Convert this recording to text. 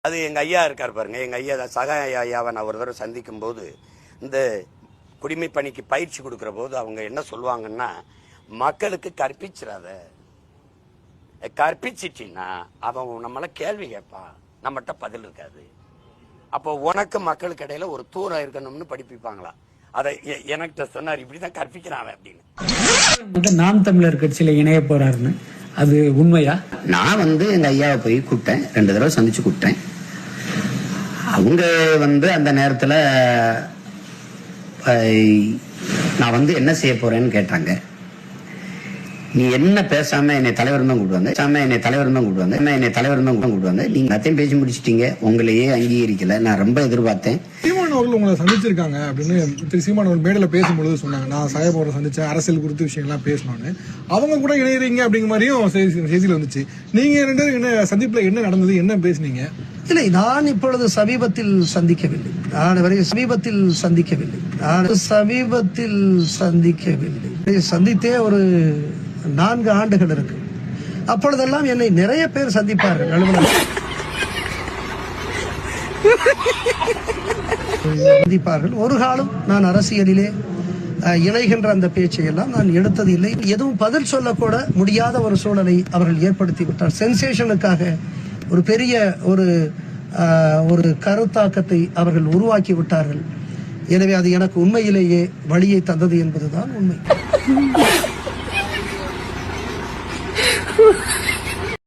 அது எங்கள் ஐயா இருக்கார் பாருங்க, எங்கள் ஐயா சகாய ஐயாவை நான் ஒரு தடவை சந்திக்கும் போது இந்த குடிமை பணிக்கு பயிற்சி கொடுக்குற போது அவங்க என்ன சொல்லுவாங்கன்னா, மக்களுக்கு கற்பிச்சிடாத, கற்பிச்சிட்டின்னா அவன் நம்மள கேள்வி கேட்பான், நம்மகிட்ட பதில் இருக்காது. அப்போ உனக்கு மக்களுக்கு இடையில ஒரு தூரம் இருக்கணும்னு படிப்பிப்பாங்களா. அதை எனக்கு சொன்னார், இப்படிதான் கற்பிக்கிறான் அப்படின்னு. நாம் தமிழர் கட்சியில இணைய போறாருன்னு அது உண்மையா? நான் எங்க ஐயாவை போய் கூப்பிட்டேன், 2 தடவை சந்திச்சு கூப்பிட்டேன். அவங்க அந்த நேரத்துல நான் என்ன செய்ய போறேன்னு கேட்டாங்க. நீ என்ன பேசாம என்னை தலைவர் தான் கூப்பிடுவாங்க, நீங்க அத்தையும் பேசி முடிச்சிட்டீங்க, உங்களையே அங்கீகரிக்கல. நான் ரொம்ப எதிர்பார்த்தேன். சீமான் அவர்கள் உங்களை சந்திச்சிருக்காங்க அப்படின்னு திரு சீமான் அவர்கள் மேடையில பேசும்பொழுது சொன்னாங்க, நான் சாயபவரை சந்திச்சேன், அரசியல் குறித்த விஷயங்கள்லாம் பேசணும்னு. அவங்க கூட இணையறீங்க அப்படிங்கிற மாதிரியும் செய்தியில் வந்துச்சு. நீங்க 2 பேரும் சந்திப்புல என்ன நடந்தது, என்ன பேசுனீங்க? இல்லை, நான் இப்பொழுது சமீபத்தில் சந்திக்கவில்லை. சந்தித்தே ஒரு 4 ஆண்டுகள் இருக்கு. அப்பொழுதெல்லாம் என்னை நிறைய பேர் சந்திப்பார்கள், சந்திப்பார்கள். ஒரு காலம் நான் அரசியலிலே இணைகின்ற அந்த பேச்சை எல்லாம் நான் எடுத்தது இல்லை. எதுவும் பதில் சொல்லக்கூட முடியாத ஒரு சூழலை அவர்கள் ஏற்படுத்தி விட்டார். சென்சேஷனுக்காக ஒரு பெரிய ஒரு கருத்தாக்கத்தை அவர்கள் உருவாக்கி விட்டார்கள். எனவே அது எனக்கு உண்மையிலேயே வழியை தந்தது என்பதுதான் உண்மை.